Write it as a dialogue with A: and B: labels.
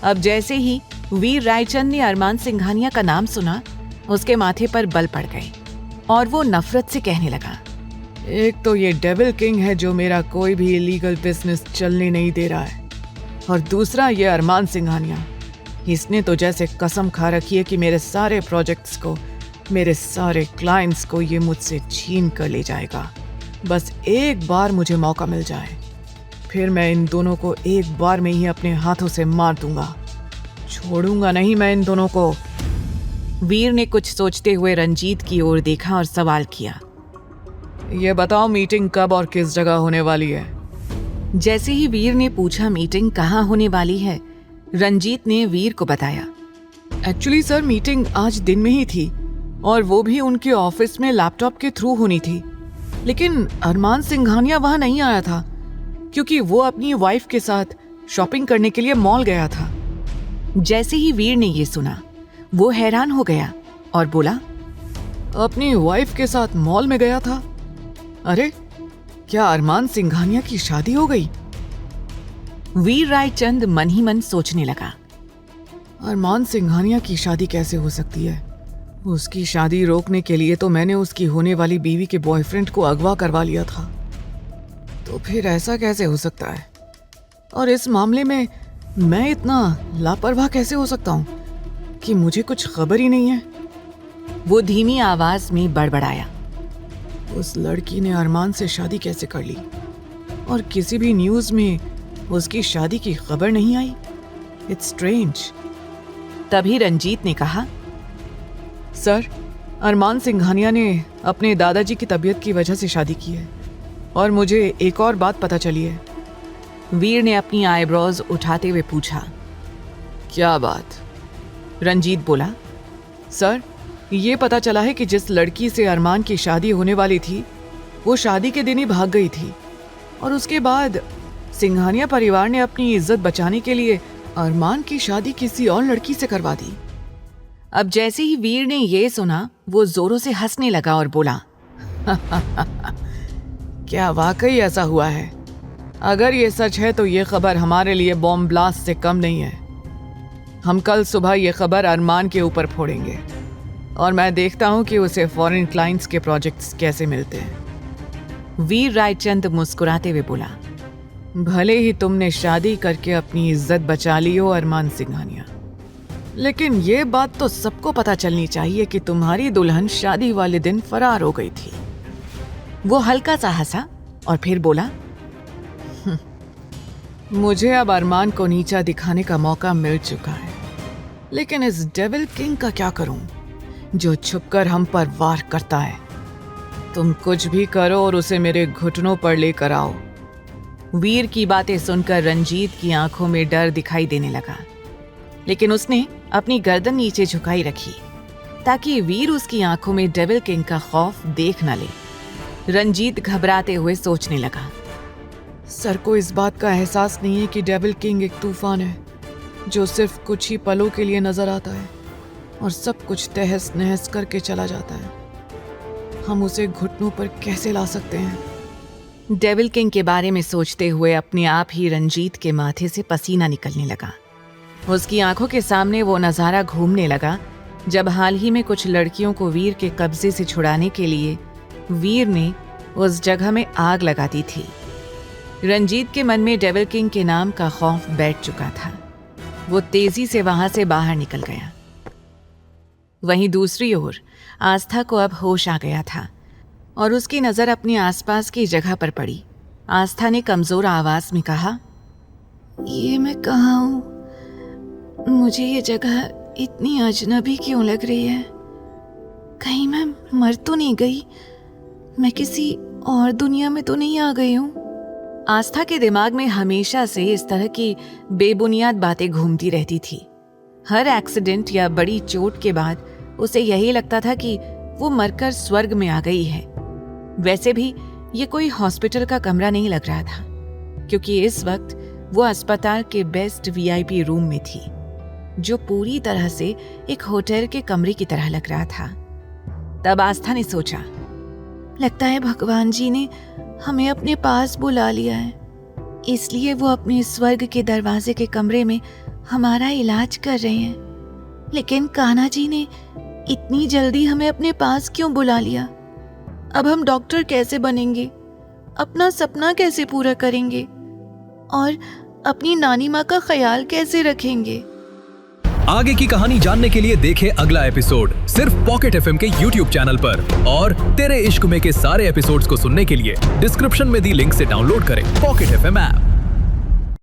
A: अब जैसे ही वीर रायचंद ने अरमान सिंघानिया का नाम सुना, उसके माथे पर बल पड़ गए और वो नफरत से कहने लगा,
B: एक तो ये डेविल किंग है जो मेरा कोई भी इलीगल बिजनेस चलने नहीं दे रहा है, और दूसरा ये अरमान सिंघानिया, इसने तो जैसे कसम खा रखी है कि मेरे सारे प्रोजेक्ट्स को, मेरे सारे क्लाइंट्स को ये मुझसे छीन कर ले जाएगा। बस एक बार मुझे मौका मिल जाए, फिर मैं इन दोनों को एक बार में ही अपने हाथों से मार दूंगा, छोड़ूंगा नहीं मैं इन दोनों को।
A: वीर ने कुछ सोचते हुए रंजीत की ओर देखा और सवाल किया,
B: ये बताओ मीटिंग कब और किस जगह होने वाली है?
A: जैसे ही वीर ने पूछा मीटिंग कहाँ होने वाली है, रंजीत ने वीर को बताया,
B: एक्चुअली सर मीटिंग आज दिन में ही थी, और वो भी उनके ऑफिस में लैपटॉप के थ्रू होनी थी, लेकिन अरमान सिंघानिया वहां नहीं आया था क्योंकि वो अपनी वाइफ के साथ शॉपिंग करने के लिए मॉल गया था।
A: जैसे ही वीर ने ये सुना, वो हैरान हो गया और बोला,
B: अपनी वाइफ के साथ मॉल में गया था? अरे क्या अरमान सिंघानिया की शादी हो गई?
A: वीर रायचंद मन ही मन सोचने लगा,
B: अरमान सिंघानिया की शादी कैसे हो सकती है? उसकी शादी रोकने के लिए तो मैंने उसकी होने वाली बीवी के बॉयफ्रेंड को अगवा करवा लिया था, तो फिर ऐसा कैसे हो सकता है? और इस मामले में मैं इतना लापरवाह कैसे हो सकता हूँ कि मुझे कुछ खबर ही नहीं है?
A: वो धीमी आवाज में बड़बड़ाया,
B: उस लड़की ने अरमान से शादी कैसे कर ली और किसी भी न्यूज में उसकी शादी की खबर नहीं आई? It's strange.
A: तभी रंजीत ने कहा,
B: सर, अरमान सिंघानिया ने अपने दादाजी की तबीयत की वजह से शादी की है, और मुझे एक और बात पता चली है।
A: वीर ने अपनी आईब्रोज उठाते हुए पूछा,
B: क्या बात?
A: रंजीत बोला,
B: सर, ये पता चला है कि जिस लड़की से अरमान की शादी होने वाली थी, वो शादी के दिन ही भाग गई थी, और उसके बाद सिंघानिया परिवार ने अपनी इज्जत बचाने के लिए अरमान की शादी किसी और लड़की से करवा दी।
A: अब जैसे ही वीर ने ये सुना, वो जोरों से हंसने लगा और बोला,
B: क्या वाकई ऐसा हुआ है? अगर ये सच है तो ये खबर हमारे लिए बॉम्ब ब्लास्ट से कम नहीं है। हम कल सुबह ये खबर अरमान के ऊपर फोड़ेंगे, और मैं देखता हूँ कि उसे फॉरेन क्लाइंट्स के प्रोजेक्ट्स कैसे मिलते हैं।
A: वीर रायचंद मुस्कुराते हुए बोला,
B: भले ही तुमने शादी करके अपनी इज्जत बचा ली हो अरमान सिंघानिया, लेकिन ये बात तो सबको पता चलनी चाहिए कि तुम्हारी दुल्हन शादी वाले दिन फरार हो गई थी।
A: वो हल्का सा हंसा और फिर बोला,
B: मुझे अब अरमान को नीचा दिखाने का मौका मिल चुका है, लेकिन इस डेविल किंग का क्या करूं जो छुपकर हम पर वार करता है। तुम कुछ भी करो और उसे मेरे घुटनों पर लेकर आओ।
A: वीर की बातें सुनकर रंजीत की आंखों में डर दिखाई देने लगा, लेकिन उसने अपनी गर्दन नीचे झुकाई रखी ताकि वीर उसकी आंखों में डेविल किंग का खौफ देख न ले। रंजीत घबराते हुए सोचने लगा,
B: सर को इस बात का एहसास नहीं है कि डेविल किंग एक तूफान है जो सिर्फ कुछ ही पलों के लिए नजर आता है और सब कुछ तहस नहस करके चला जाता है। हम उसे घुटनों पर कैसे ला सकते हैं?
A: डेविल किंग के बारे में सोचते हुए अपने आप ही रंजीत के माथे से पसीना निकलने लगा। उसकी आंखों के सामने वो नज़ारा घूमने लगा जब हाल ही में कुछ लड़कियों को वीर के कब्जे से छुड़ाने के लिए वीर ने उस जगह में आग लगा दी थी। रंजीत के मन में डेविल किंग के नाम का खौफ बैठ चुका था। वो तेजी से वहां से बाहर निकल गया। वहीं दूसरी ओर आस्था को अब होश आ गया था और उसकी नज़र अपने आसपास की जगह पर पड़ी। आस्था ने कमज़ोर आवाज में कहा,
C: ये मैं कहाँ हूँ? मुझे ये जगह इतनी अजनबी क्यों लग रही है? कहीं मैं मर तो नहीं गई? मैं किसी और दुनिया में तो नहीं आ गई हूँ?
A: आस्था के दिमाग में हमेशा से इस तरह की बेबुनियाद बातें घूमती रहती थी। हर एक्सीडेंट या बड़ी चोट के बाद उसे यही लगता था कि वो मरकर स्वर्ग में आ गई है। वैसे भी ये कोई हॉस्पिटल का कमरा नहीं लग रहा था, क्योंकि इस वक्त वो अस्पताल के बेस्ट वीआईपी रूम में थी, जो पूरी तरह से एक होटल के कमरे की तरह लग रहा था। तब आस्था ने सोचा,
C: लगता है भगवान जी ने हमें अपने पास बुला लिया है, इसलिए वो अपने स्वर्ग के दरवाजे के कमरे में हमारा इलाज कर रहे हैं, लेकिन कान्हा जी ने इतनी जल्दी हमें अपने पास क्यों बुला लिया? अब हम डॉक्टर कैसे बनेंगे? अपना सपना कैसे पूरा करेंगे? और अपनी नानी माँ का ख्याल कैसे रखेंगे?
D: आगे की कहानी जानने के लिए देखें अगला एपिसोड सिर्फ पॉकेट एफएम के YouTube चैनल पर। और तेरे इश्क में के सारे एपिसोड्स को सुनने के लिए डिस्क्रिप्शन में दी लिंक से डाउनलोड करें पॉकेट एफएम ऐप।